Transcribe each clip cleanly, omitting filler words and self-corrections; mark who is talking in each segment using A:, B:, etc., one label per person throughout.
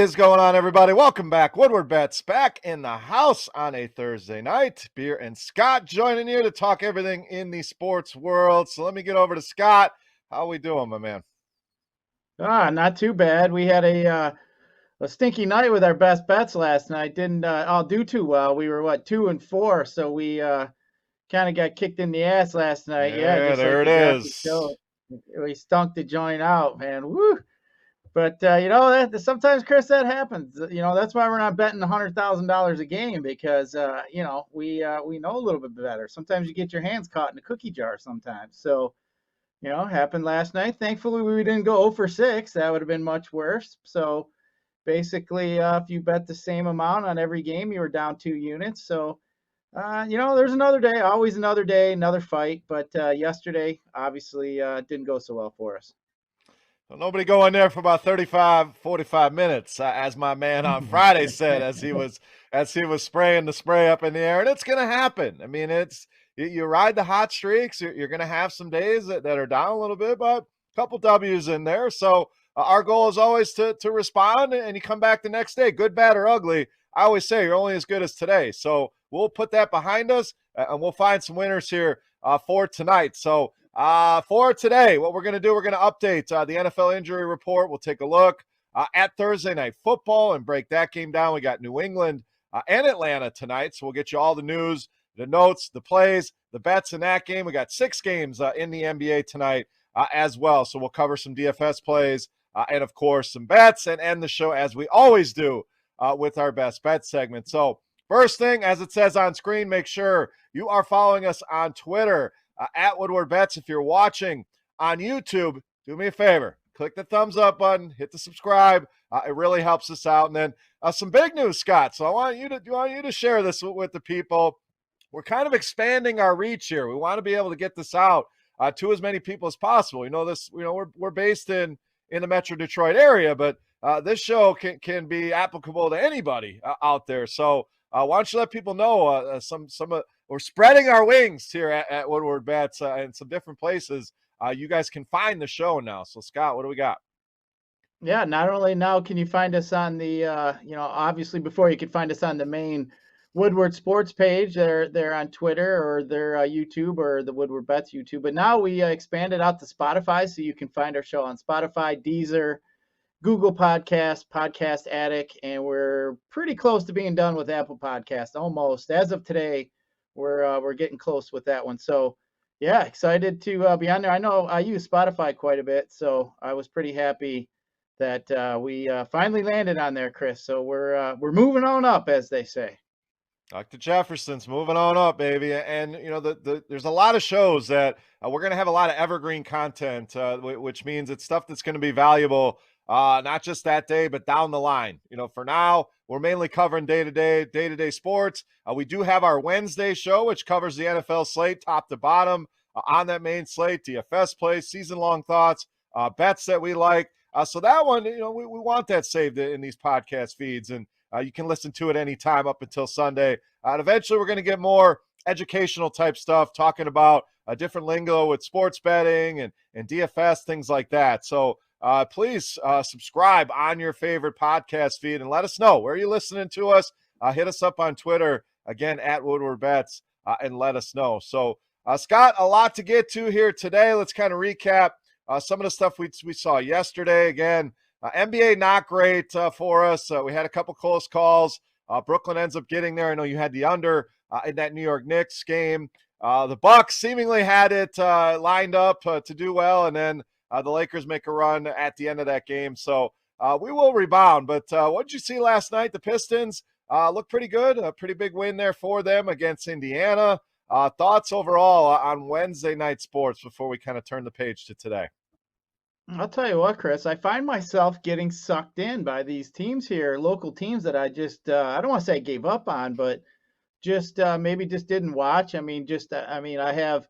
A: is going on, everybody? Welcome back. Woodward Bets back in the house on a Thursday night. Beer and Scott joining you to talk everything in the sports world. So let me get over to Scott. How we doing, my man?
B: Not too bad. We had a stinky night with our best bets last night. Didn't all do too well. We were 2-4, so we kind of got kicked in the ass last night. Yeah,
A: Yeah,
B: just like
A: there it
B: the graphic
A: is.
B: showed. We stunk the joint out, man. Woo! But that sometimes, Chris, that happens. That's why we're not betting $100,000 a game because we know a little bit better. Sometimes you get your hands caught in a cookie jar. Sometimes, so happened last night. Thankfully, we didn't go 0 for 6. That would have been much worse. So basically, if you bet the same amount on every game, you were down 2 units. So there's another day, always another day, another fight. But yesterday, obviously, didn't go so well for us.
A: So nobody going there for about 35, 45 minutes, as my man on Friday said, as he was spraying the spray up in the air. And it's going to happen. I mean, you ride the hot streaks. You're going to have some days that are down a little bit, but a couple W's in there. So our goal is always to respond, and you come back the next day, good, bad, or ugly. I always say you're only as good as today. So we'll put that behind us, and we'll find some winners here for tonight. So for today, what we're going to do, we're going to update the NFL injury report. We'll take a look at Thursday Night Football and break that game down. We got New England and Atlanta tonight, so we'll get you all the news, the notes, the plays, the bets in that game. We got 6 games in the NBA tonight as well, so we'll cover some DFS plays and, of course, some bets and end the show as we always do with our best bet segment. So first thing, as it says on screen, make sure you are following us on Twitter at Woodward Bets. If you're watching on YouTube, do me a favor. Click the thumbs up button, hit the subscribe. It really helps us out. And then some big news, Scott. So I want you to share this with the people. We're kind of expanding our reach here. We want to be able to get this out to as many people as possible. We're based in the Metro Detroit area, but this show can be applicable to anybody out there. So why don't you let people know we're spreading our wings here at Woodward Bets in some different places. You guys can find the show now. So, Scott, what do we got?
B: Yeah, not only now can you find us on the, obviously before you could find us on the main Woodward Sports page. They're on Twitter or they're YouTube or the Woodward Bets YouTube. But now we expanded out to Spotify, so you can find our show on Spotify, Deezer, Google Podcast, Podcast Addict, and we're pretty close to being done with Apple Podcast. Almost as of today, we're getting close with that one. So yeah, excited to be on there. I know I use Spotify quite a bit, so I was pretty happy that we finally landed on there, Chris. So we're moving on up, as they say.
A: Dr. Jefferson's moving on up, baby. And, there's a lot of shows that we're going to have a lot of evergreen content, which means it's stuff that's going to be valuable, not just that day, but down the line. For now, we're mainly covering day-to-day sports. We do have our Wednesday show, which covers the NFL slate top to bottom on that main slate, DFS plays, season-long thoughts, bets that we like. So that one, we want that saved in these podcast feeds, and you can listen to it anytime up until Sunday. And eventually we're going to get more educational type stuff, talking about a different lingo with sports betting and DFS, things like that. So please subscribe on your favorite podcast feed and let us know where you're listening to us. Hit us up on Twitter, again, at Woodward Bets, and let us know. So, Scott, a lot to get to here today. Let's kind of recap some of the stuff we saw yesterday. Again, NBA not great for us. We had a couple close calls. Brooklyn ends up getting there. I know you had the under in that New York Knicks game. The Bucks seemingly had it lined up to do well, and then the Lakers make a run at the end of that game. So we will rebound. But what did you see last night? The Pistons looked pretty good. A pretty big win there for them against Indiana. Thoughts overall on Wednesday night sports before we kind of turn the page to today?
B: I'll tell you what, Chris, I find myself getting sucked in by these teams here, local teams that I just, I don't want to say I gave up on, but just maybe just didn't watch. I mean, I have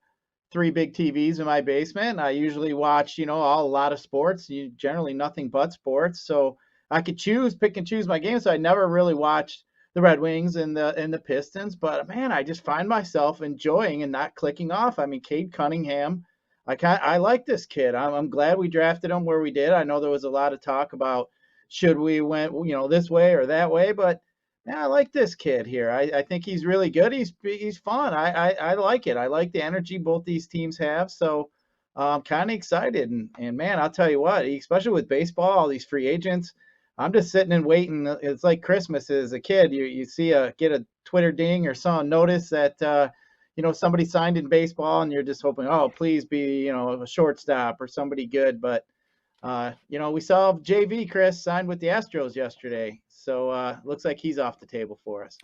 B: 3 big TVs in my basement. I usually watch, a lot of sports, generally nothing but sports. So I could pick and choose my games. So I never really watched the Red Wings and the Pistons, but man, I just find myself enjoying and not clicking off. I mean, Cade Cunningham, I like this kid. I'm glad we drafted him where we did. I know there was a lot of talk about should we went, this way or that way. But yeah, I like this kid here. I think he's really good. He's fun. I like it. I like the energy both these teams have. So I'm kind of excited. And man, I'll tell you what, especially with baseball, all these free agents, I'm just sitting and waiting. It's like Christmas as a kid. You get a Twitter ding or some notice that somebody signed in baseball, and you're just hoping, oh, please be a shortstop or somebody good. But we saw JV Chris signed with the Astros yesterday, so looks like he's off the table for us.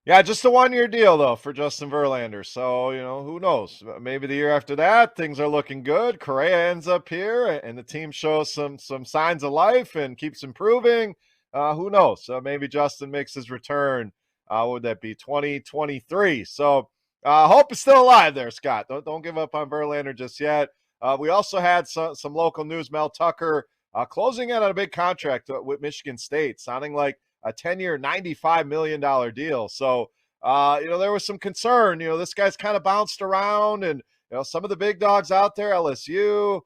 A: Yeah, just a 1-year deal though for Justin Verlander. So, who knows? Maybe the year after that, things are looking good. Correa ends up here and the team shows some signs of life and keeps improving. Who knows? Maybe Justin makes his return. What would that be? 2023. So, hope is still alive there, Scott. Don't give up on Verlander just yet. We also had some local news. Mel Tucker closing in on a big contract with Michigan State, sounding like a 10-year, $95 million deal. So, there was some concern. This guy's kind of bounced around, and some of the big dogs out there, LSU,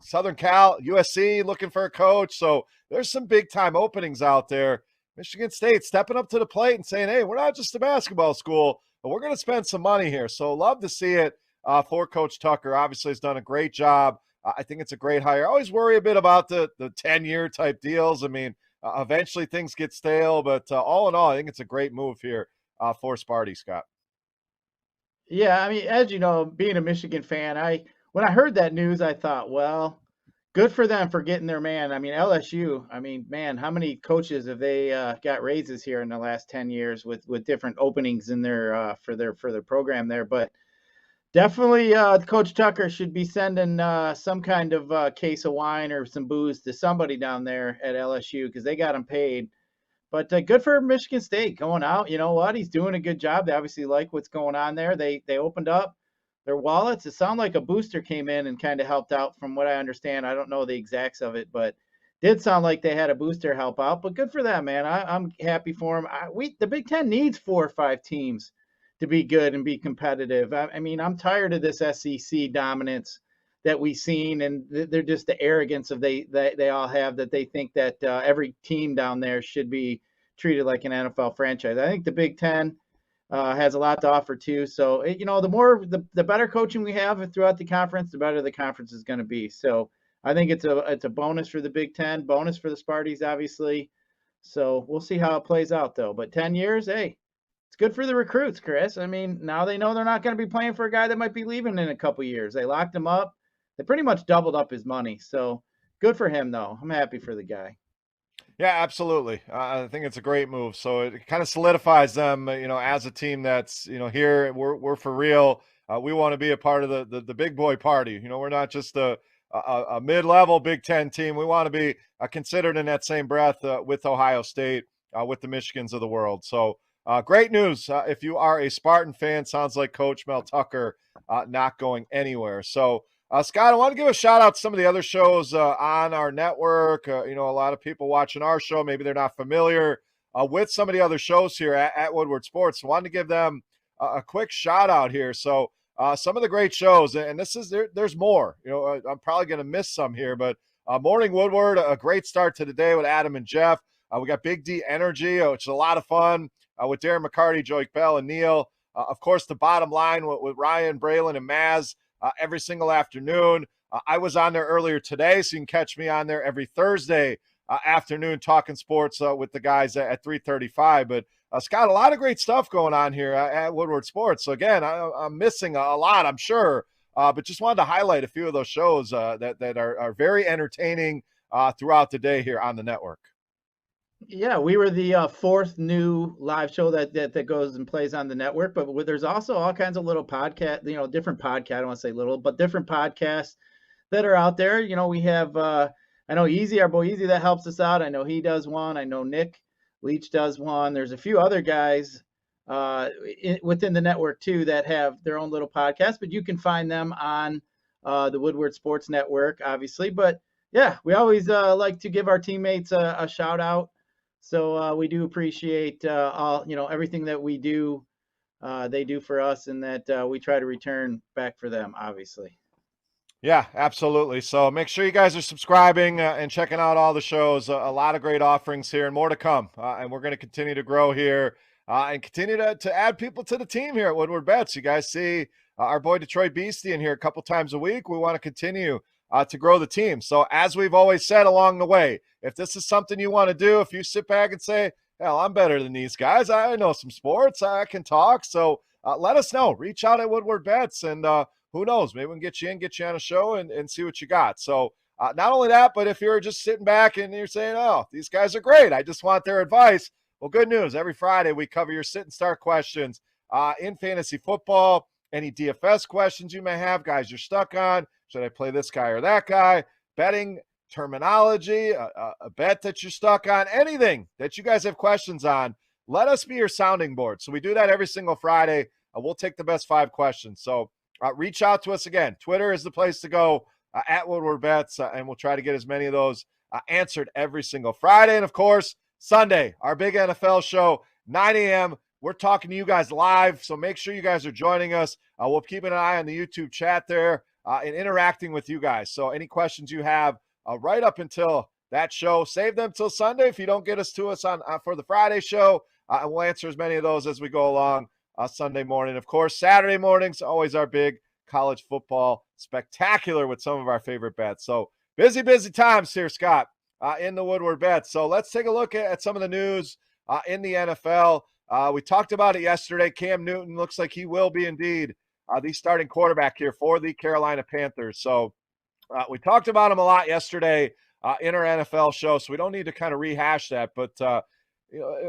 A: Southern Cal, USC, looking for a coach. So there's some big time openings out there. Michigan State stepping up to the plate and saying, "Hey, we're not just a basketball school, but we're going to spend some money here." So love to see it for Coach Tucker. Obviously, has done a great job. I think it's a great hire. I always worry a bit about the 10-year type deals. I mean, eventually things get stale, but all in all, I think it's a great move here for Sparty, Scott.
B: Yeah, I mean, as you know, being a Michigan fan, when I heard that news, I thought, well, good for them for getting their man. I mean, LSU. I mean, man, how many coaches have they got raises here in the last 10 years with different openings in their for their program there? But definitely, Coach Tucker should be sending some kind of case of wine or some booze to somebody down there at LSU because they got him paid. But good for Michigan State going out. You know what? He's doing a good job. They obviously like what's going on there. They opened up their wallets. It sounded like a booster came in and kind of helped out from what I understand. I don't know the exacts of it, but did sound like they had a booster help out. But good for them, man. I'm happy for them. The Big Ten needs 4 or 5 teams to be good and be competitive. I mean, I'm tired of this SEC dominance that we've seen, and they're just the arrogance of they all have that they think that every team down there should be treated like an NFL franchise. I think the Big Ten has a lot to offer too. So the better coaching we have throughout the conference, the better the conference is going to be. So I think it's a bonus for the Big Ten, bonus for the Sparties, obviously. So we'll see how it plays out though. But 10 years, hey, it's good for the recruits, Chris. I mean, now they know they're not going to be playing for a guy that might be leaving in a couple years. They locked him up. They pretty much doubled up his money. So good for him, though. I'm happy for the guy.
A: Yeah, absolutely. I think it's a great move. So it kind of solidifies them, as a team that's, here. We're for real. We want to be a part of the big boy party. We're not just a mid-level Big Ten team. We want to be considered in that same breath with Ohio State, with the Michigans of the world. So great news. If you are a Spartan fan, sounds like Coach Mel Tucker not going anywhere. So Scott, I want to give a shout out to some of the other shows on our network. A lot of people watching our show, maybe they're not familiar with some of the other shows here at Woodward Sports. So I wanted to give them a quick shout out here. So some of the great shows, and there's more. I'm probably going to miss some here, but Morning Woodward, a great start to the day with Adam and Jeff. We got Big D Energy, which is a lot of fun with Darren McCarty, Joey Bell, and Neil. Of course, the bottom line with Ryan, Braylon, and Maz. Every single afternoon. I was on there earlier today, so you can catch me on there every Thursday afternoon talking sports with the guys at 3:35. But Scott, a lot of great stuff going on here at Woodward Sports. So again, I'm missing a lot, I'm sure, but just wanted to highlight a few of those shows that are very entertaining throughout the day here on the network.
B: Yeah, we were the 4th new live show that goes and plays on the network, but there's also all kinds of little podcast, different podcast. I don't want to say little, but different podcasts that are out there. We have, I know Easy, our boy Easy, that helps us out. I know he does one. I know Nick Leach does one. There's a few other guys within the network too that have their own little podcast, but you can find them on the Woodward Sports Network, obviously. But yeah, we always like to give our teammates a shout out. So we do appreciate all everything that we do, they do for us, and that we try to return back for them, obviously.
A: Yeah, absolutely. So make sure you guys are subscribing and checking out all the shows. A lot of great offerings here and more to come. And we're going to continue to grow here and continue to add people to the team here at Woodward Bets. You guys see our boy Detroit Beastie in here a couple times a week. We want to continue to grow the team. So as we've always said along the way, if this is something you want to do, if you sit back and say, hell, I'm better than these guys. I know some sports. I can talk. So let us know. Reach out at Woodward Bets and who knows? Maybe we can get you on a show and see what you got. So not only that, but if you're just sitting back and you're saying, oh, these guys are great, I just want their advice. Well, good news. Every Friday we cover your sit and start questions in fantasy football, any DFS questions you may have, guys you're stuck on. Should I play this guy or that guy? Betting terminology, a bet that you're stuck on, anything that you guys have questions on, let us be your sounding board. So we do that every single Friday. We'll take the best 5 questions. So reach out to us again. Twitter is the place to go at Woodward Bets, and we'll try to get as many of those answered every single Friday. And, of course, Sunday, our big NFL show, 9 a.m. We're talking to you guys live, so make sure you guys are joining us. We'll keep an eye on the YouTube chat there and interacting with you guys. So any questions you have right up until that show, save them till Sunday if you don't get us to us on for the Friday show, and we'll answer as many of those as we go along. Sunday morning. Of course, Saturday mornings, always our big college football spectacular with some of our favorite bets. So busy times here, Scott, in the Woodward Bets. So let's take a look at some of the news in the NFL. We talked about it yesterday. Cam Newton looks like he will be indeed the starting quarterback here for the Carolina Panthers. So we talked about him a lot yesterday in our NFL show, so we don't need to kind of rehash that. But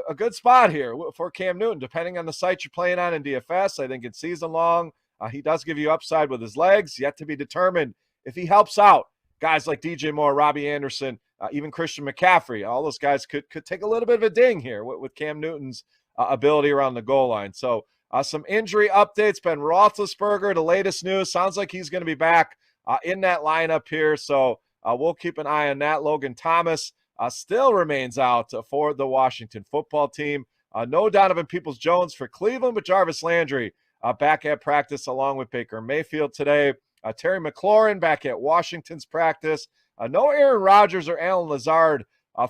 A: a good spot here for Cam Newton, depending on the site you're playing on in DFS. I think in season long, he does give you upside with his legs. Yet to be determined if he helps out guys like DJ Moore, Robbie Anderson, even Christian McCaffrey. All those guys could take a little bit of a ding here with Cam Newton's ability around the goal line. So some injury updates. Ben Roethlisberger, the latest news, sounds like he's going to be back in that lineup here. So we'll keep an eye on that. Logan Thomas still remains out for the Washington football team. No Donovan Peoples-Jones for Cleveland, but Jarvis Landry back at practice along with Baker Mayfield today. Terry McLaurin back at Washington's practice. No Aaron Rodgers or Alan Lazard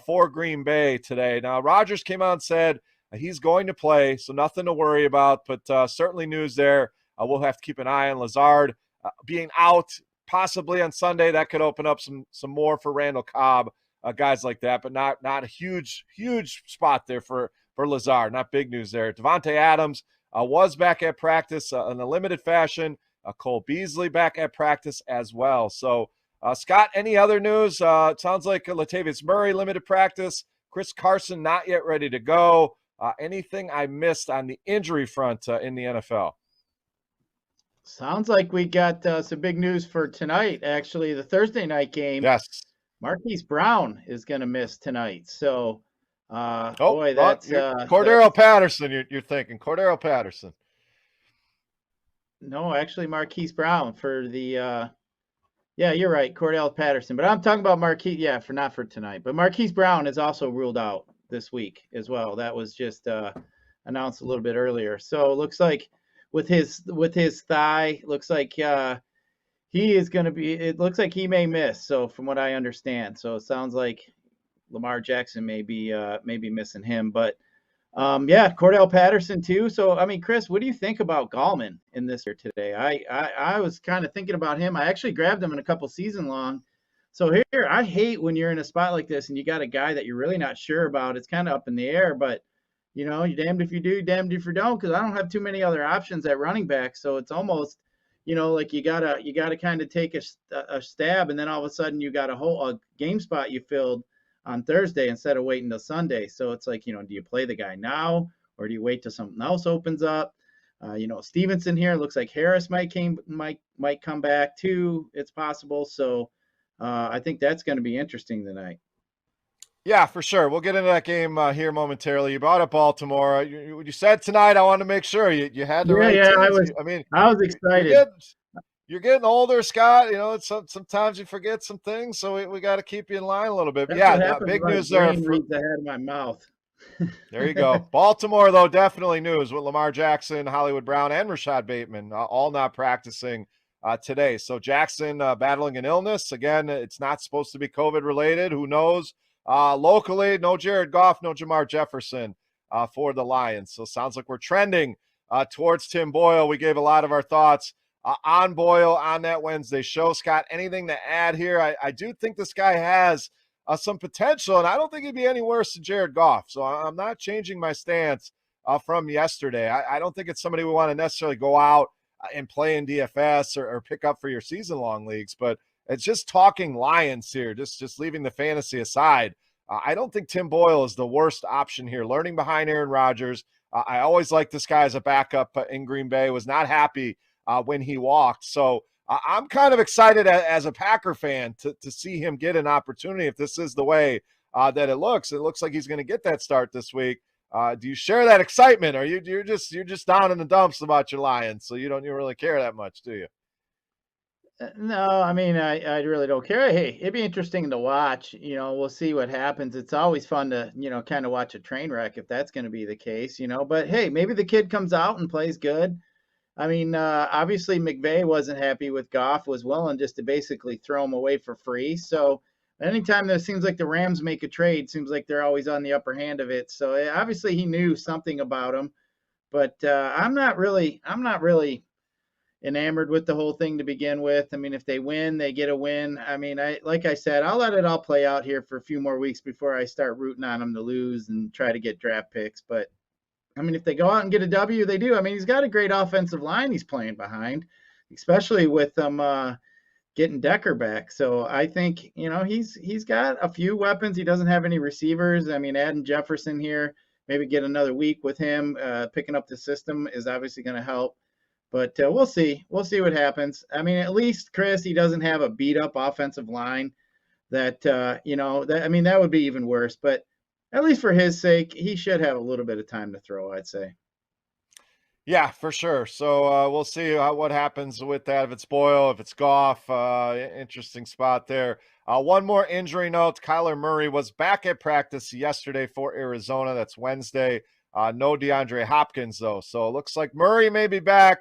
A: for Green Bay today. Now, Rodgers came out and said he's going to play, so nothing to worry about, but certainly news there. We'll have to keep an eye on Lazard being out possibly on Sunday. That could open up some more for Randall Cobb. Guys like that, but not a huge spot there for Lazard. Not big news there. Devontae Adams was back at practice in a limited fashion. Cole Beasley back at practice as well. So, Scott, any other news? It sounds like Latavius Murray limited practice. Chris Carson not yet ready to go. Anything I missed on the injury front in the NFL?
B: Sounds like we got some big news for tonight. Actually, the Thursday night game.
A: Yes.
B: Marquise Brown is going to miss tonight. So, boy, that's
A: Cordero Patterson. You're thinking Cordero Patterson.
B: No, actually, Marquise Brown for the. Yeah, you're right, Cordell Patterson. But I'm talking about Marquise. Yeah, not for tonight. But Marquise Brown is also ruled out this week as well. That was just announced a little bit earlier. So it looks like with his thigh, looks like he is going to be. It looks like he may miss. So from what I understand, so it sounds like Lamar Jackson may be missing him. But yeah, Cordell Patterson too. So I mean, Chris, what do you think about Gallman in this year today? I was kind of thinking about him. I actually grabbed him in a couple season long. So here, I hate when you're in a spot like this and you got a guy that you're really not sure about. It's kind of up in the air, but you're damned if you do, damned if you don't, because I don't have too many other options at running back. So it's almost, like you gotta kind of take a stab, and then all of a sudden you got a game spot you filled on Thursday instead of waiting till Sunday. So it's like, do you play the guy now or do you wait till something else opens up? Stevenson here looks like Harris might come back too. It's possible. So I think that's going to be interesting tonight.
A: Yeah, for sure. We'll get into that game here momentarily. You brought up Baltimore. You said tonight. I want to make sure you had the right teams.
B: I was excited.
A: You're getting older, Scott. Sometimes you forget some things, so we got to keep you in line a little bit. But yeah, big news there.
B: Reads ahead of my mouth.
A: There you go. Baltimore, though, definitely news with Lamar Jackson, Hollywood Brown, and Rashad Bateman all not practicing today. So Jackson battling an illness. Again, it's not supposed to be COVID related. Who knows? Locally, no Jared Goff, no Jamar Jefferson for the Lions. So sounds like we're trending towards Tim Boyle. We gave a lot of our thoughts on Boyle on that Wednesday show. Scott, anything to add here? I do think this guy has some potential, and I don't think he'd be any worse than Jared Goff. So I'm not changing my stance from yesterday. I don't think it's somebody we want to necessarily go out and play in DFS or pick up for your season-long leagues, but it's just talking Lions here, just leaving the fantasy aside. I don't think Tim Boyle is the worst option here. Learning behind Aaron Rodgers. I always liked this guy as a backup in Green Bay. Was not happy when he walked. So I'm kind of excited as a Packer fan to see him get an opportunity if this is the way that it looks. It looks like he's going to get that start this week. Do you share that excitement, or you're just down in the dumps about your Lions, so you really care that much, do you?
B: No, I mean, I really don't care. Hey, it'd be interesting to watch. We'll see what happens. It's always fun to, kind of watch a train wreck if that's going to be the case, But hey, maybe the kid comes out and plays good. I mean, obviously McVay wasn't happy with Goff, was willing just to basically throw him away for free. So anytime there seems like the Rams make a trade, seems like they're always on the upper hand of it. So obviously he knew something about him, but I'm not really enamored with the whole thing to begin with. I mean, if they win, they get a win. I mean, like I said, I'll let it all play out here for a few more weeks before I start rooting on them to lose and try to get draft picks. But I mean, if they go out and get a W, they do. I mean, he's got a great offensive line he's playing behind, especially with them getting Decker back. So I think, he's got a few weapons. He doesn't have any receivers. I mean, adding Jefferson here, maybe get another week with him, picking up the system is obviously going to help. But we'll see. We'll see what happens. I mean, at least, Chris, he doesn't have a beat-up offensive line that, that would be even worse. But at least for his sake, he should have a little bit of time to throw, I'd say.
A: Yeah, for sure. So we'll see what happens with that. If it's Boyle, if it's Goff, interesting spot there. One more injury note. Kyler Murray was back at practice yesterday for Arizona. That's Wednesday. No DeAndre Hopkins, though. So it looks like Murray may be back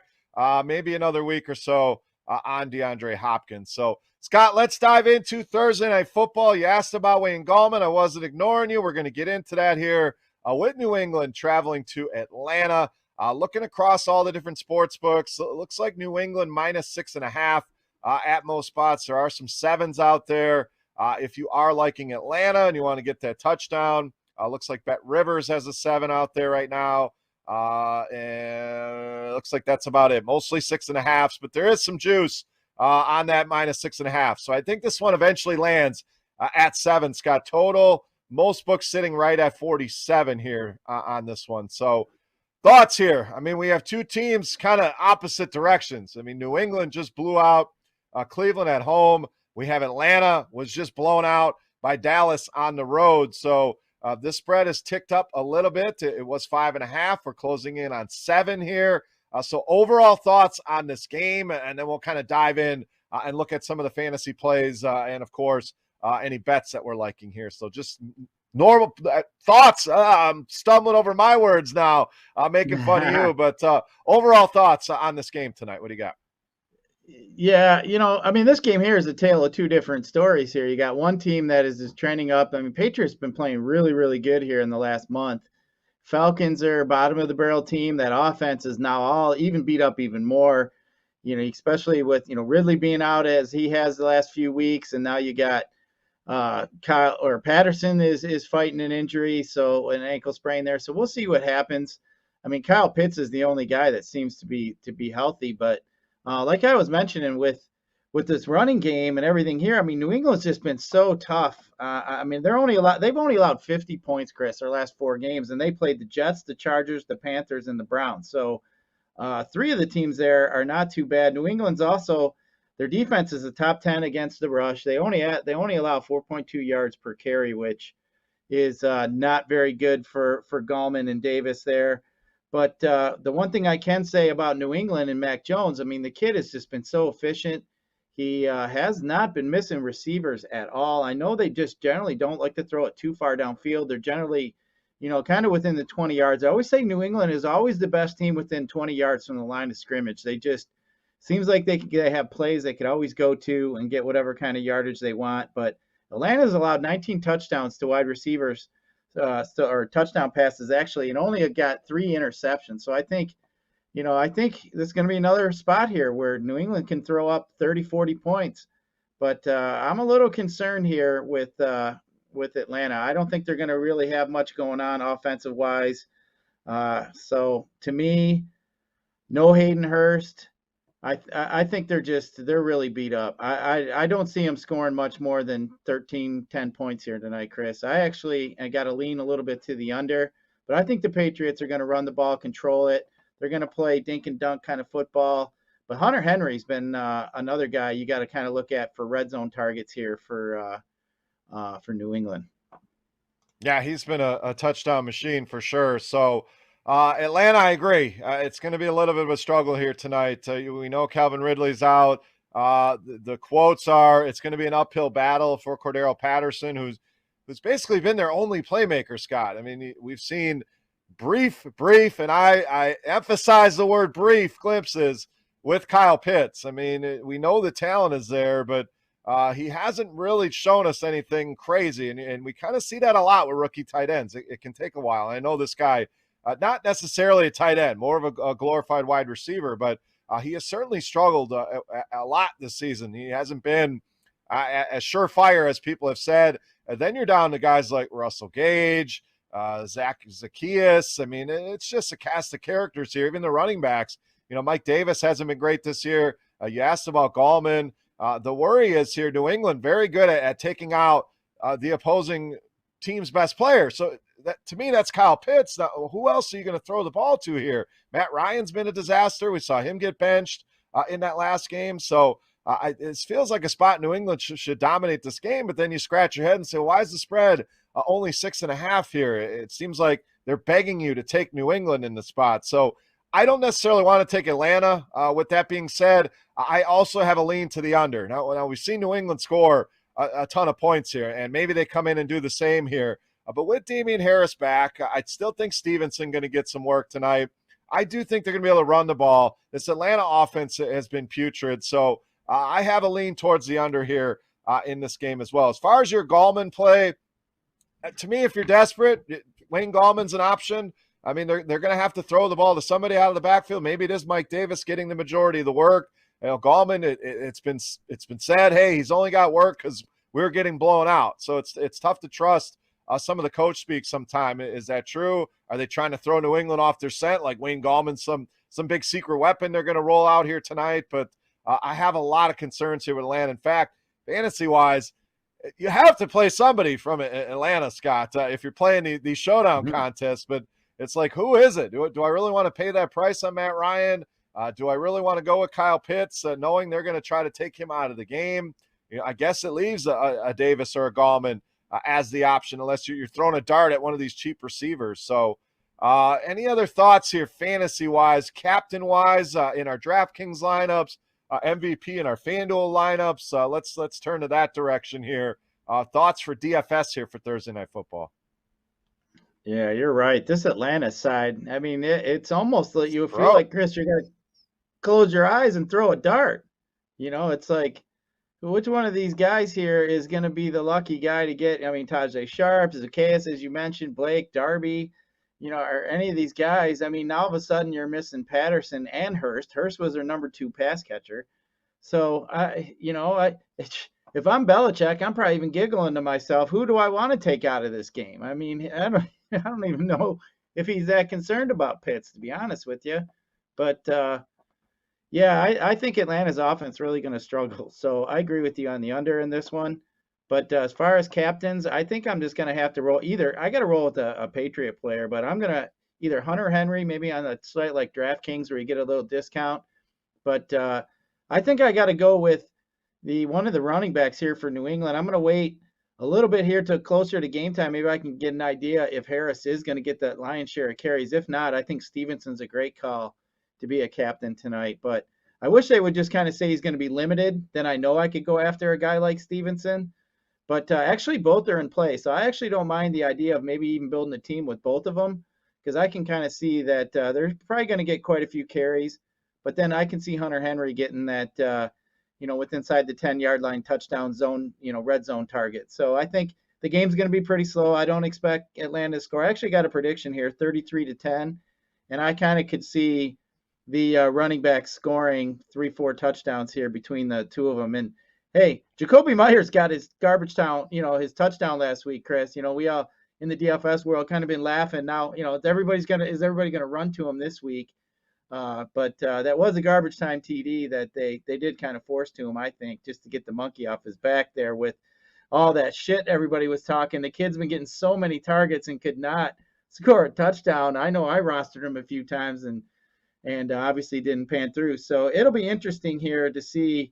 A: maybe another week or so on DeAndre Hopkins. So, Scott, let's dive into Thursday Night Football. You asked about Wayne Gallman. I wasn't ignoring you. We're going to get into that here with New England traveling to Atlanta. Looking across all the different sports books, it looks like New England minus 6.5 at most spots. There are some 7s out there. If you are liking Atlanta and you want to get that touchdown, looks like Bet Rivers has a 7 out there right now. And it looks like that's about it. Mostly 6.5s, but there is some juice on that minus 6.5. So I think this one eventually lands at 7, Scott. Total, most books sitting right at 47 here on this one. So thoughts here. I mean, we have two teams kind of opposite directions. I mean, New England just blew out Cleveland at home. We have Atlanta was just blown out by Dallas on the road. So this spread has ticked up a little bit. It was 5.5. We're closing in on 7 here. So overall thoughts on this game, and then we'll kind of dive in and look at some of the fantasy plays and, of course, any bets that we're liking here. So just normal thoughts. I'm stumbling over my words now, making fun of you. But overall thoughts on this game tonight. What do you got?
B: Yeah, I mean, this game here is a tale of two different stories here. You got one team that is just trending up. I mean, Patriots been playing really, really good here in the last month. Falcons are bottom of the barrel team. That offense is now all even beat up even more, especially with, Ridley being out as he has the last few weeks. And now you got Patterson is fighting an injury, so an ankle sprain there. So we'll see what happens. I mean, Kyle Pitts is the only guy that seems to be healthy, but like I was mentioning with this running game and everything here, I mean, New England's just been so tough. I mean, they've only allowed 50 points, Chris, their last 4 games, and they played the Jets, the Chargers, the Panthers, and the Browns. So 3 of the teams there are not too bad. New England's also, their defense is a top 10 against the rush. They only allow 4.2 yards per carry, which is not very good for Gallman and Davis there. But the one thing I can say about New England and Mac Jones, I mean, the kid has just been so efficient. He has not been missing receivers at all. I know they just generally don't like to throw it too far downfield. They're generally, kind of within the 20 yards. I always say New England is always the best team within 20 yards from the line of scrimmage. They just seems like they have plays they could always go to and get whatever kind of yardage they want. But Atlanta's allowed 19 touchdowns to wide receivers, or touchdown passes actually, and only got 3 interceptions. So I think there's going to be another spot here where New England can throw up 30, 40 points. But I'm a little concerned here with Atlanta. I don't think they're going to really have much going on offensive wise. So to me, no Hayden Hurst. I think they're really beat up. I don't see them scoring much more than 10 points here tonight, Chris. I got to lean a little bit to the under, but I think the Patriots are going to run the ball, control it. They're going to play dink and dunk kind of football. But Hunter Henry's been another guy you got to kind of look at for red zone targets here for New England.
A: Yeah, he's been a touchdown machine for sure. So Atlanta, I agree. It's going to be a little bit of a struggle here tonight. We know Calvin Ridley's out. The quotes are it's going to be an uphill battle for Cordero Patterson, who's basically been their only playmaker, Scott. I mean, we've seen brief, and I emphasize the word brief glimpses with Kyle Pitts. I mean, we know the talent is there, but he hasn't really shown us anything crazy. And we kind of see that a lot with rookie tight ends. It can take a while. I know this guy, not necessarily a tight end, more of a glorified wide receiver, but he has certainly struggled a lot this season. He hasn't been as surefire as people have said. And then you're down to guys like Russell Gage, Zacchaeus. I mean, it's just a cast of characters here. Even the running backs, Mike Davis hasn't been great this year. You asked about Gallman. The worry is here, New England, very good at taking out the opposing team's best player. So to me, that's Kyle Pitts. Now, who else are you going to throw the ball to here? Matt Ryan's been a disaster. We saw him get benched in that last game. So it feels like a spot New England should dominate this game, but then you scratch your head and say, why is the spread only 6.5 here? It seems like they're begging you to take New England in the spot. So I don't necessarily want to take Atlanta. With that being said, I also have a lean to the under. Now we've seen New England score a ton of points here, and maybe they come in and do the same here. But with Damian Harris back, I still think Stevenson going to get some work tonight. I do think they're going to be able to run the ball. This Atlanta offense has been putrid, so I have a lean towards the under here in this game as well. As far as your Gallman play, to me, if you're desperate, Wayne Gallman's an option. I mean, they're going to have to throw the ball to somebody out of the backfield. Maybe it is Mike Davis getting the majority of the work. Gallman, it's been said, hey, he's only got work because we're getting blown out. So it's tough to trust some of the coach speak sometime. Is that true? Are they trying to throw New England off their scent like Wayne Gallman, some big secret weapon they're going to roll out here tonight? But I have a lot of concerns here with Atlanta. In fact, fantasy-wise, you have to play somebody from Atlanta, Scott, if you're playing these showdown contests. But it's like, who is it? Do I really want to pay that price on Matt Ryan? Do I really want to go with Kyle Pitts, knowing they're going to try to take him out of the game? I guess it leaves a Davis or a Gallman as the option, unless you're throwing a dart at one of these cheap receivers. So any other thoughts here fantasy-wise, captain-wise, in our DraftKings lineups, MVP in our FanDuel lineups? Let's turn to that direction here. Thoughts for DFS here for Thursday Night Football?
B: Yeah, you're right. This Atlanta side, I mean, it's almost like you feel like, Chris, you're going to close your eyes and throw a dart. It's like, which one of these guys here is going to be the lucky guy to get? I mean, Tajay Sharp, Zacchaeus, as you mentioned, Blake, Darby, are any of these guys? I mean, now all of a sudden you're missing Patterson and Hurst. Hurst was their number 2 pass catcher. So, if I'm Belichick, I'm probably even giggling to myself, who do I want to take out of this game? I mean, I don't even know if he's that concerned about Pitts, to be honest with you. But, I think Atlanta's offense really going to struggle. So I agree with you on the under in this one. But as far as captains, I think I'm just going to have to roll I got to roll with a Patriot player, but I'm going to either Hunter Henry, maybe on a site like DraftKings where you get a little discount. But I think I got to go with one of the running backs here for New England. I'm going to wait a little bit here to closer to game time. Maybe I can get an idea if Harris is going to get that lion's share of carries. If not, I think Stevenson's a great call to be a captain tonight. But I wish they would just kind of say he's going to be limited. Then I know I could go after a guy like Stevenson. But actually, both are in play. So I actually don't mind the idea of maybe even building a team with both of them, because I can kind of see that they're probably going to get quite a few carries. But then I can see Hunter Henry getting that, with inside the 10-yard line touchdown zone, red zone target. So I think the game's going to be pretty slow. I don't expect Atlanta to score. I actually got a prediction here, 33-10, and I kind of could see the running back scoring 3-4 touchdowns here between the two of them. And hey, Jacoby Myers got his garbage town, his touchdown last week, Chris. We all in the DFS world kind of been laughing. Now, is everybody gonna run to him this week? But that was a garbage time TD that they did kind of force to him, I think, just to get the monkey off his back there with all that shit everybody was talking. The kid's been getting so many targets and could not score a touchdown. I know I rostered him a few times and obviously didn't pan through. So it'll be interesting here to see,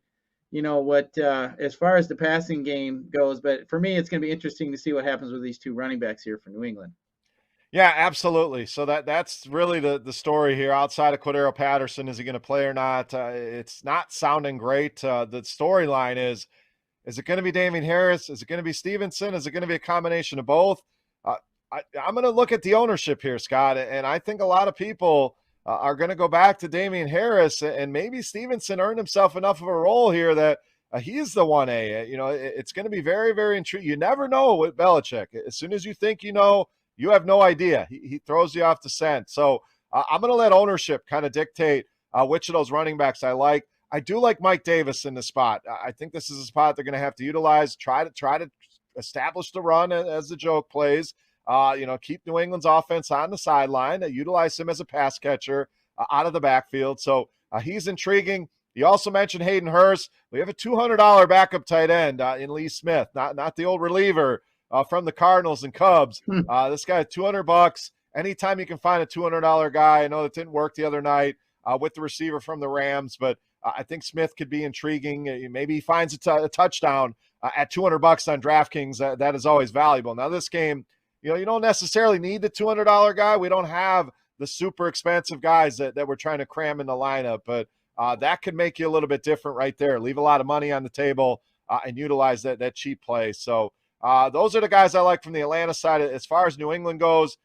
B: what as far as the passing game goes. But for me, it's going to be interesting to see what happens with these two running backs here for New England.
A: Yeah, absolutely. So that's really the story here. Outside of Cordero Patterson, is he going to play or not? It's not sounding great. The storyline is it going to be Damien Harris? Is it going to be Stevenson? Is it going to be a combination of both? I'm going to look at the ownership here, Scott, and I think a lot of people are going to go back to Damien Harris, and maybe Stevenson earned himself enough of a role here that he's the 1A. It's going to be very, very intriguing. You never know with Belichick. As soon as you think you have no idea. He throws you off the scent. So I'm going to let ownership kind of dictate which of those running backs I like. I do like Mike Davis in the spot. I think this is a spot they're going to have to utilize, try to establish the run as the joke plays. Keep New England's offense on the sideline, utilize him as a pass catcher out of the backfield. So he's intriguing. You also mentioned Hayden Hurst. We have a $200 backup tight end in Lee Smith, not the old reliever from the Cardinals and Cubs. This guy, $200. Anytime you can find a $200 guy. I know that didn't work the other night with the receiver from the Rams, but I think Smith could be intriguing. Maybe he finds a touchdown at $200 on DraftKings. That is always valuable. Now this game, you don't necessarily need the $200 guy. We don't have the super expensive guys that we're trying to cram in the lineup, but that could make you a little bit different right there. Leave a lot of money on the table and utilize that cheap play. So those are the guys I like from the Atlanta side. As far as New England goes,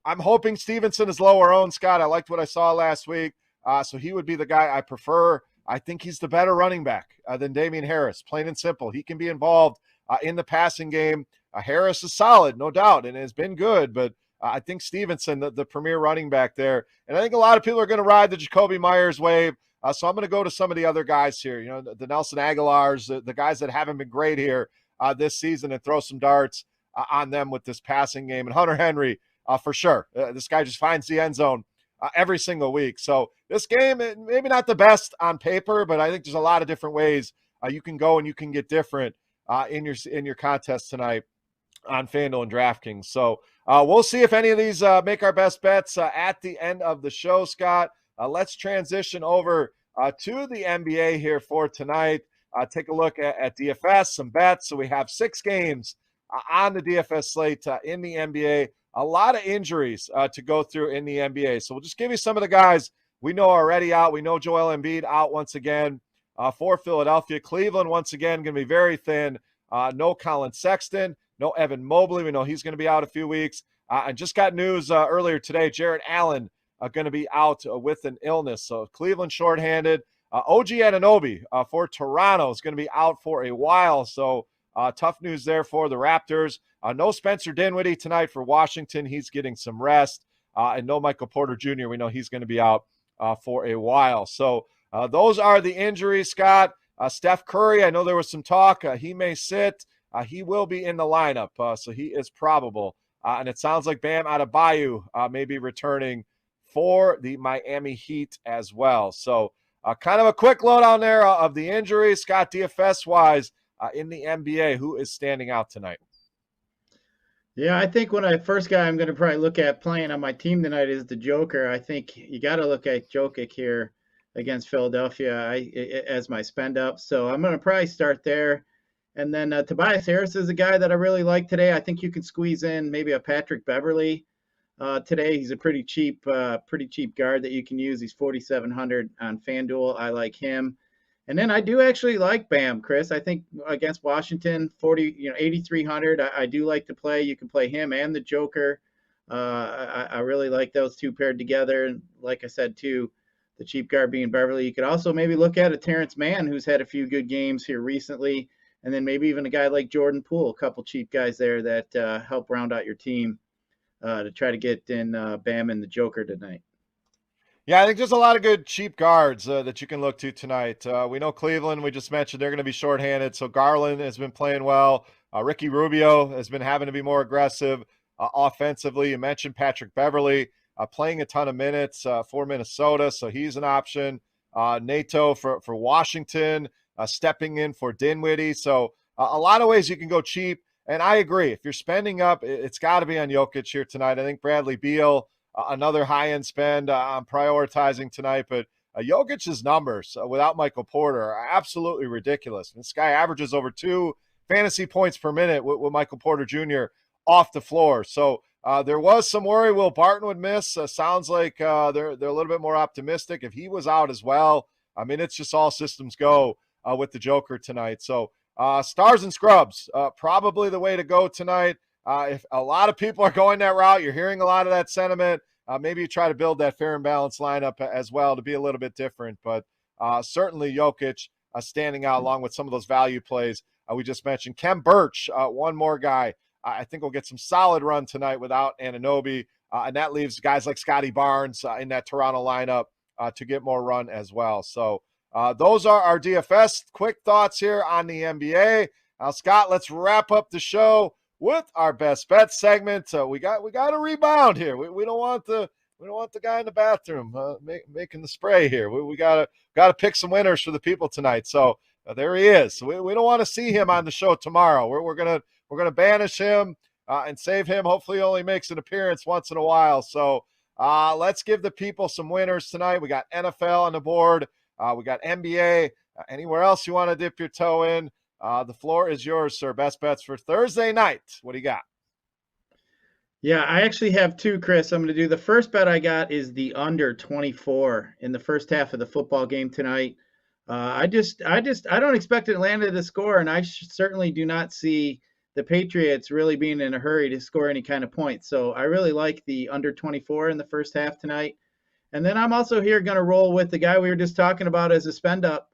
A: I'm hoping Stevenson is lower owned, Scott. I liked what I saw last week. So he would be the guy I prefer. I think he's the better running back than Damien Harris, plain and simple. He can be involved in the passing game. Harris is solid, no doubt, and has been good, but I think Stevenson, the premier running back there. And I think a lot of people are going to ride the Jacoby Myers wave. So I'm going to go to some of the other guys here, the Nelson Aguilars, the guys that haven't been great here this season, and throw some darts on them with this passing game. And Hunter Henry, for sure. This guy just finds the end zone every single week. So this game, maybe not the best on paper, but I think there's a lot of different ways you can go and you can get different in your contest tonight on FanDuel and DraftKings. So we'll see if any of these make our best bets at the end of the show, Scott. Let's transition over to the NBA here for tonight. Take a look at DFS, some bets. So we have 6 games on the DFS slate in the NBA. A lot of injuries to go through in the NBA. So we'll just give you some of the guys we know are already out. We know Joel Embiid out once again for Philadelphia. Cleveland, once again, going to be very thin. No Colin Sexton, no Evan Mobley. We know he's going to be out a few weeks. I just got news earlier today. Jarrett Allen going to be out with an illness. So Cleveland shorthanded. OG Anunoby for Toronto is going to be out for a while. So tough news there for the Raptors. No Spencer Dinwiddie tonight for Washington. He's getting some rest. And no Michael Porter Jr. We know he's going to be out for a while. So those are the injuries, Scott. Steph Curry, I know there was some talk. He may sit. He will be in the lineup, so he is probable. And it sounds like Bam Adebayo may be returning for the Miami Heat as well. So kind of a quick lowdown there of the injuries. Scott, DFS-wise, in the NBA, who is standing out tonight?
B: Yeah, I think when first guy I'm going to probably look at playing on my team tonight is the Joker. I think you got to look at Jokic here against Philadelphia as my spend up. So I'm going to probably start there. And then Tobias Harris is a guy that I really like today. I think you can squeeze in maybe a Patrick Beverly today. He's a pretty cheap guard that you can use. He's 4,700 on FanDuel. I like him. And then I do actually like Bam, Chris. I think against Washington, 8,300. I do like to play. You can play him and the Joker. I really like those two paired together. And like I said, too, the cheap guard being Beverly. You could also maybe look at a Terrence Mann, who's had a few good games here recently, and then maybe even a guy like Jordan Poole, a couple cheap guys there that help round out your team to try to get in Bam and the Joker tonight.
A: Yeah, I think there's a lot of good cheap guards that you can look to tonight. We know Cleveland, we just mentioned they're going to be shorthanded, so Garland has been playing well. Ricky Rubio has been having to be more aggressive offensively. You mentioned Patrick Beverly playing a ton of minutes for Minnesota, so he's an option. Nato for Washington, stepping in for Dinwiddie. So a lot of ways you can go cheap, and I agree. If you're spending up, it's got to be on Jokic here tonight. I think Bradley Beal, another high-end spend I'm prioritizing tonight, but Jokic's numbers without Michael Porter are absolutely ridiculous. This guy averages over 2 fantasy points per minute with Michael Porter Jr. off the floor. So there was some worry Will Barton would miss. Sounds like they're a little bit more optimistic. If he was out as well, I mean, it's just all systems go with the Joker tonight. So stars and scrubs, probably the way to go tonight. If a lot of people are going that route, you're hearing a lot of that sentiment. Maybe you try to build that fair and balanced lineup as well to be a little bit different. But certainly Jokic standing out along with some of those value plays we just mentioned. Kem Birch, one more guy. I think we'll get some solid run tonight without Anunoby. And that leaves guys like Scotty Barnes in that Toronto lineup to get more run as well. So those are our DFS quick thoughts here on the NBA. Now, Scott, let's wrap up the show with our best bet segment. We got a rebound here. We don't want the guy in the bathroom making the spray here. We gotta pick some winners for the people tonight. So there he is. We don't want to see him on the show tomorrow. We're gonna banish him and save him. Hopefully, he only makes an appearance once in a while. So let's give the people some winners tonight. We got NFL on the board. We got NBA. Anywhere else you want to dip your toe in? The floor is yours, sir. Best bets for Thursday night. What do you got?
B: Yeah, I actually have two, Chris. I'm going to do the first bet I got is the under 24 in the first half of the football game tonight. I don't expect Atlanta to score, and I certainly do not see the Patriots really being in a hurry to score any kind of points. So I really like the under 24 in the first half tonight. And then I'm also here going to roll with the guy we were just talking about as a spend up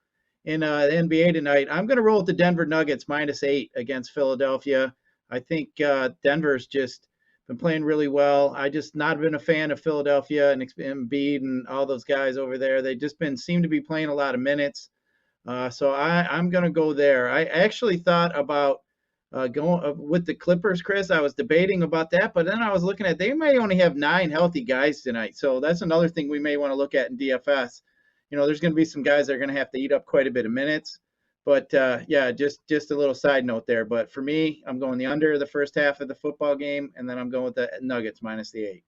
B: in NBA tonight. I'm going to roll with the Denver Nuggets -8 against Philadelphia. I think Denver's just been playing really well. I just not been a fan of Philadelphia and Embiid and all those guys over there. They just seem to be playing a lot of minutes. So I'm going to go there. I actually thought about going with the Clippers, Chris. I was debating about that, but then I was looking at they may only have 9 healthy guys tonight. So that's another thing we may want to look at in DFS. There's going to be some guys that are going to have to eat up quite a bit of minutes. But yeah, just a little side note there. But for me, I'm going the under the first half of the football game, and then I'm going with the Nuggets -8.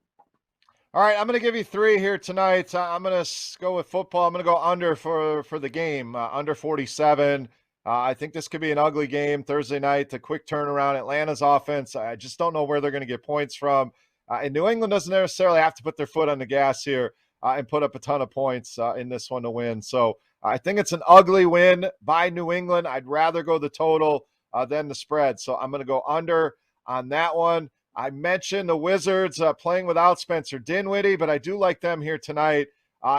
A: All right, I'm going to give you 3 here tonight. I'm going to go with football. I'm going to go under for the game, under 47. I think this could be an ugly game Thursday night. A quick turnaround. Atlanta's offense, I just don't know where they're going to get points from. And New England doesn't necessarily have to put their foot on the gas here and put up a ton of points in this one to win. So I think it's an ugly win by New England. I'd rather go the total than the spread. So I'm going to go under on that one. I mentioned the Wizards playing without Spencer Dinwiddie, but I do like them here tonight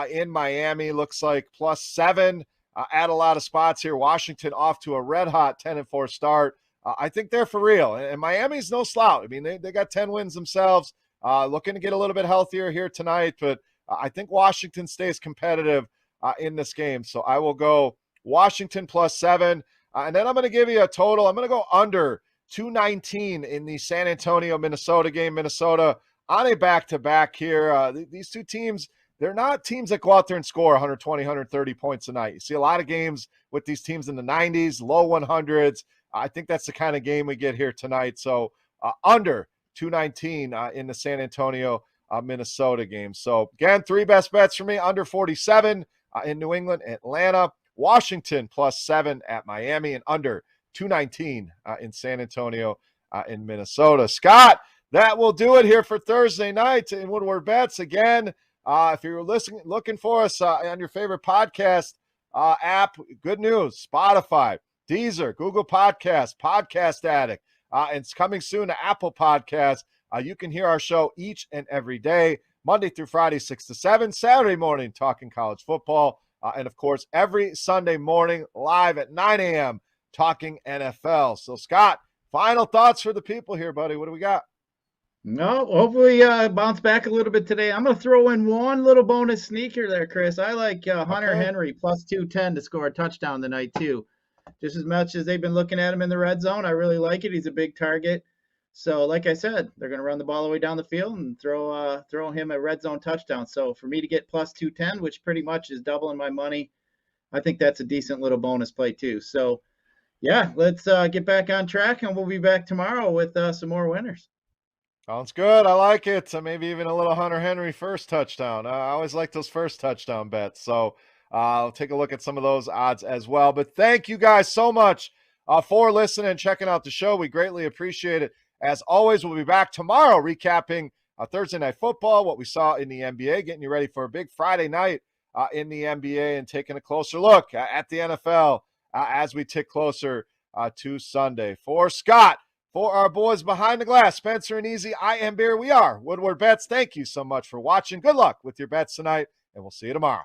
A: in Miami. Looks like +7 at a lot of spots here. Washington off to a red-hot 10-4 start. I think they're for real. And Miami's no slouch. I mean, they got 10 wins themselves. Looking to get a little bit healthier here tonight, but I think Washington stays competitive in this game. So I will go Washington +7. And then I'm going to give you a total. I'm going to go under 219 in the San Antonio, Minnesota game. Minnesota on a back-to-back here. These two teams, they're not teams that go out there and score 120, 130 points a night. You see a lot of games with these teams in the 90s, low 100s. I think that's the kind of game we get here tonight. So under 219 in the San Antonio, Minnesota game. So again, 3 best bets for me: under 47 in New England, Atlanta, Washington +7 at Miami, and under 219 in San Antonio in Minnesota. Scott, that will do it here for Thursday night in Woodward Bets. Again, if you're looking for us on your favorite podcast app, good news: Spotify, Deezer, Google Podcasts, Podcast Addict, and it's coming soon to Apple Podcasts. You can hear our show each and every day. Monday through Friday, 6 to 7. Saturday morning, talking college football. And, of course, every Sunday morning, live at 9 a.m., talking NFL. So, Scott, final thoughts for the people here, buddy. What do we got?
B: No, hopefully bounce back a little bit today. I'm going to throw in one little bonus sneaker there, Chris. I like Hunter Henry plus 210 to score a touchdown tonight, too. Just as much as they've been looking at him in the red zone, I really like it. He's a big target. So, like I said, they're going to run the ball all the way down the field and throw him a red zone touchdown. So, for me to get plus 210, which pretty much is doubling my money, I think that's a decent little bonus play, too. So, yeah, let's get back on track, and we'll be back tomorrow with some more winners.
A: Sounds good. I like it. Maybe even a little Hunter Henry first touchdown. I always like those first touchdown bets. So I'll take a look at some of those odds as well. But thank you guys so much for listening and checking out the show. We greatly appreciate it. As always, we'll be back tomorrow recapping Thursday Night Football, what we saw in the NBA, getting you ready for a big Friday night in the NBA and taking a closer look at the NFL as we tick closer to Sunday. For Scott, for our boys behind the glass, Spencer and Easy, I am Beer. We are Woodward Bets. Thank you so much for watching. Good luck with your bets tonight, and we'll see you tomorrow.